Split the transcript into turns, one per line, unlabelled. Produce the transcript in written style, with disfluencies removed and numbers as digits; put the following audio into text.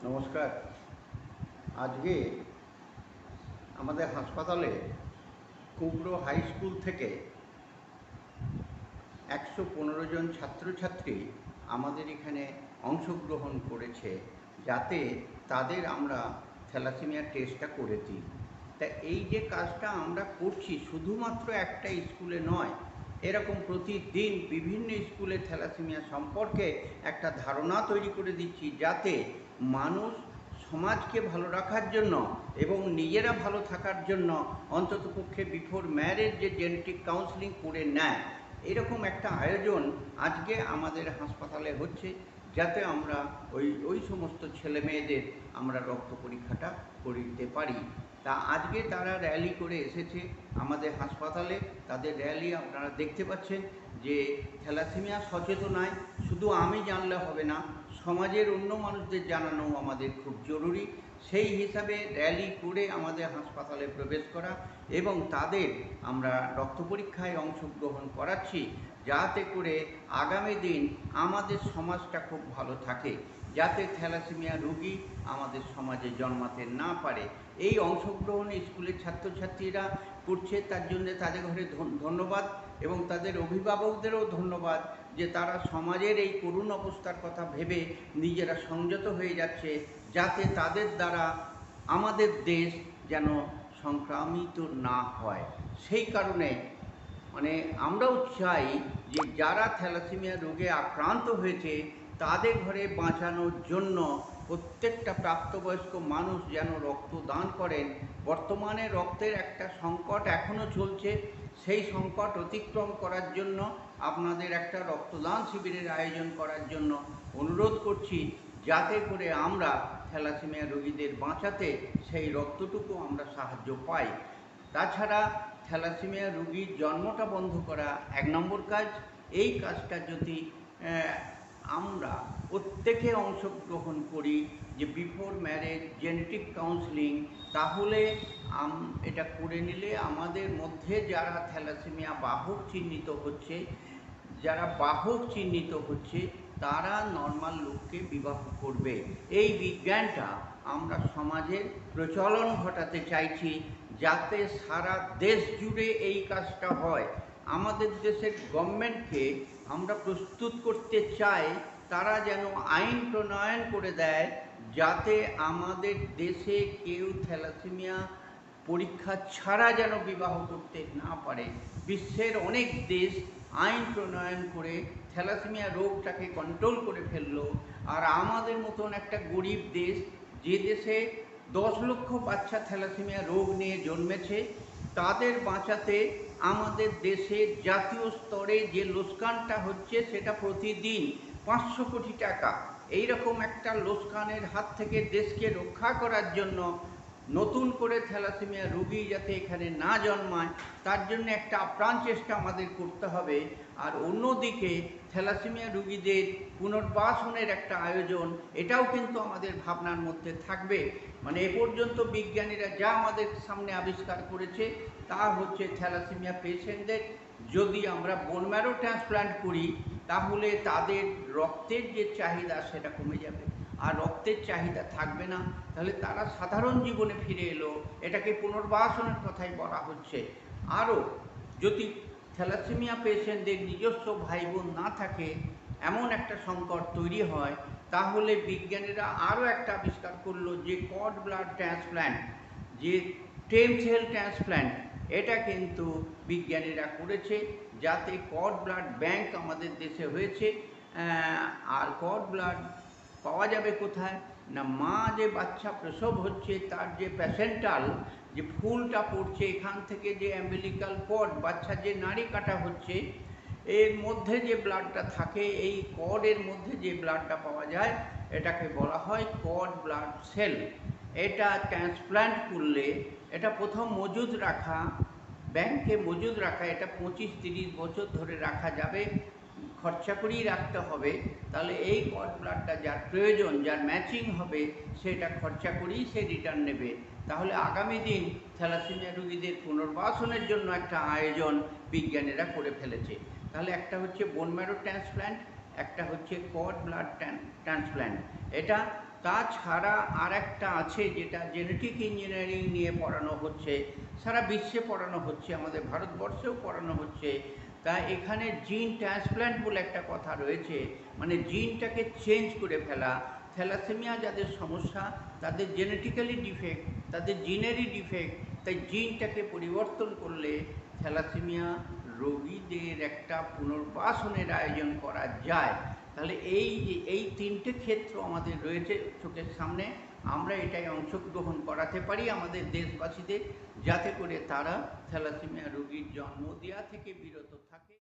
নমস্কার। আজকে আমাদের হাসপাতালে কুমড়ো হাই স্কুল থেকে ১১৫ জন ছাত্রছাত্রী আমাদের এখানে অংশগ্রহণ করেছে, যাতে তাদের আমরা থ্যালাসেমিয়া টেস্টটা করে দিই। তা এই যে কাজটা আমরা করছি শুধুমাত্র একটা স্কুলে নয়, এরকম প্রতিদিন বিভিন্ন স্কুলে থ্যালাসেমিয়া সম্পর্কে একটা ধারণা তৈরি করে দিচ্ছি, যাতে মানুষ সমাজকে ভালো রাখার জন্য এবং নিজেরা ভালো থাকার জন্য অন্ততপক্ষে বিফোর ম্যারেজ যে জেনেটিক কাউন্সেলিং করে নেয়। এরকম একটা আয়োজন আজকে আমাদের হাসপাতালে হচ্ছে, যাতে আমরা ওই সমস্ত ছেলে মেয়েদের আমরা রক্ত পরীক্ষাটা করিতে পারি। তা আজকে তারা র্যালি করে এসেছে আমাদের হাসপাতালে। তাদের র্যালি আপনারা দেখতে পাচ্ছেন যে থ্যালাসেমিয়া সচেতনায় শুধু আমি জানলে হবে না, সমাজের অন্য মানুষদের জানানো আমাদের খুব জরুরি। সেই হিসাবে র্যালি করে আমাদের হাসপাতালে প্রবেশ করা এবং তাদের আমরা রক্ত পরীক্ষায় অংশগ্রহণ করাচ্ছি, যাতে করে আগামী দিন আমাদের সমাজটা খুব ভালো থাকে, যাতে থ্যালাসেমিয়া রোগী আমাদের সমাজে জন্মাতে না পারে। এই অংশগ্রহণ স্কুলের ছাত্রছাত্রীরা করছে, তার জন্য তাদের ঘরে ধন্যবাদ এবং তাদের অভিভাবকদেরও ধন্যবাদ যে তারা সমাজের এই করুণ অবস্থার কথা ভেবে নিজেরা সংযত হয়ে যাচ্ছে, যাতে তাদের দ্বারা আমাদের দেশ যেন সংক্রামিত না হয়। সেই কারণে আমরাও চাই যে যারা থ্যালাসেমিয়া রোগে আক্রান্ত হয়েছে তাদের ঘরে বাঁচানোর জন্য প্রত্যেকটা প্রাপ্তবয়স্ক মানুষ যেন রক্তদান করেন। বর্তমানে রক্তের একটা সংকট এখনও চলছে, সেই সংকট অতিক্রম করার জন্য আপনাদের একটা রক্তদান শিবিরের আয়োজন করার জন্য অনুরোধ করছি, যাতে করে আমরা থ্যালাসেমিয়া রোগীদের বাঁচাতে সেই রক্তটুকু আমরা সাহায্য পাই। তাছাড়া থ্যালাসেমিয়া রোগীর জন্মটা বন্ধ করা ১ নম্বর কাজ। এই কাজটা যদি আমরা প্রত্যেকে অংশগ্রহণ করি যে বিফোর ম্যারেজ জেনেটিক কাউন্সেলিং, তাহলে এটা করে নিলে আমাদের মধ্যে যারা থ্যালাসেমিয়া বাহক চিহ্নিত হচ্ছে তারা নর্মাল লোককে বিবাহ করবে। এই বিজ্ঞানটা আমরা সমাজে প্রচলন ঘটাতে চাইছি, যাতে সারা দেশ জুড়ে এই কাজটা হয়। আমাদের দেশের গভর্নমেন্টকে আমরা প্রস্তুত করতে চাই তারা যেন আইন প্রণয়ন করে দেয়, যাতে আমাদের দেশে কেউ থ্যালাসেমিয়া পরীক্ষা ছাড়া যেন বিবাহ করতে না পারে। বিশ্বের অনেক দেশ আইন প্রণয়ন করে থ্যালাসেমিয়া রোগটাকে কন্ট্রোল করে ফেললো, আর আমাদের মতন একটা গরিব দেশ, যে দেশে 10 লক্ষ বাচ্চা থ্যালাসেমিয়া রোগ নিয়ে জন্মেছে, তাদের বাঁচাতে আমাদের দেশে জাতীয় স্তরে যে লোকসানটা হচ্ছে সেটা প্রতিদিন 500 কোটি টাকা। এইরকম একটা লোকসানের হাত থেকে দেশকে রক্ষা করার জন্য নতুন করে থ্যালাসেমিয়া রোগী যাতে এখানে না জন্মায়, তার জন্য একটা আপ্রাণ চেষ্টা আমাদের করতে হবে। আর অন্যদিকে থ্যালাসেমিয়া রোগীদের পুনর্বাসনের একটা আয়োজন, এটাও কিন্তু আমাদের ভাবনার মধ্যে থাকবে। এ পর্যন্ত বিজ্ঞানীরা যা আমাদের সামনে আবিষ্কার করেছে তা হচ্ছে থ্যালাসেমিয়া পেশেন্টদের যদি আমরা বোন ম্যারো ট্রান্সপ্ল্যান্ট করি, তাহলে তাদের রক্তের যে চাহিদা সেটা কমে যাবে, আর রক্তের চাহিদা থাকবে না, তাহলে তারা সাধারণ জীবনে ফিরে এলো। এটাকে পুনর্বাসনের কথাই বলা হচ্ছে। আরও যদি থ্যালাসেমিয়া পেশেন্টদের নিজস্ব ভাই বোন না থাকে, এমন একটা সংকট তৈরি হয়, তাহলে বিজ্ঞানীরা আরও একটা আবিষ্কার করলো যে কড ব্লাড ট্রান্সপ্ল্যান্ট, যে স্টেম সেল ট্রান্সপ্ল্যান্ট, এটা কিন্তু বিজ্ঞানীরা করেছে, যাতে কড ব্লাড ব্যাংক আমাদের দেশে হয়েছে। আর কড ব্লাড পাওয়া যাবে কোথায় না, মা যে বাচ্চা প্রসব হচ্ছে তার যে প্যাসেন্টাল যে ফুলটা পড়ছে, এখান থেকে যে অ্যাম্বিলিক্যাল কর্ড, বাচ্চার যে নাড়ি কাটা হচ্ছে, এর মধ্যে যে ব্লাডটা থাকে, এই কর্ডের মধ্যে যে ব্লাডটা পাওয়া যায় এটাকে বলা হয় কড ব্লাড সেল। এটা ট্রান্সপ্ল্যান্ট করলে এটা প্রথম মজুদ রাখা, ব্যাংকে মজুদ রাখা, এটা 25-30 বছর ধরে রাখা যাবে, খরচা করেই রাখতে হবে। তাহলে এই কড ব্লাডটা যার প্রয়োজন, যার ম্যাচিং হবে, সেটা খরচা করেই সে রিটার্ন নেবে। তাহলে আগামী দিন থ্যালাসেমিয়া রোগীদের পুনর্বাসনের জন্য একটা আয়োজন বিজ্ঞানীরা করে ফেলেছে। তাহলে একটা হচ্ছে বোন ম্যারো ট্রান্সপ্ল্যান্ট, একটা হচ্ছে কড ব্লাড ট্রান্সপ্ল্যান্ট। এটা তাছাড়া আর একটা আছে যেটা জেনেটিক ইঞ্জিনিয়ারিং নিয়ে পড়ানো হচ্ছে, সারা বিশ্বে পড়ানো হচ্ছে, আমাদের ভারতবর্ষেও পড়ানো হচ্ছে। তা এখানে জিন ট্রান্সপ্ল্যান্ট বলে একটা কথা রয়েছে, মানে জিনটাকে চেঞ্জ করে ফেলা। থ্যালাসেমিয়া যাদের সমস্যা তাদের জেনেটিক্যালি ডিফেক্ট, তাদের জিনেরই ডিফেক্ট, তাই জিনটাকে পরিবর্তন করলে থ্যালাসেমিয়া রোগীদের একটা পুনর্বাসনের আয়োজন করা যায়। তাহলে এই তিনটে ক্ষেত্র আমাদের রয়েছে চোখের সামনে, আমরা এটাই অংশগ্রহণ করাতে পারি আমাদের দেশবাসীদের, যাতে করে তারা থ্যালাসেমিয়া রোগীর জন্ম দেওয়া থেকে বিরত থাকে।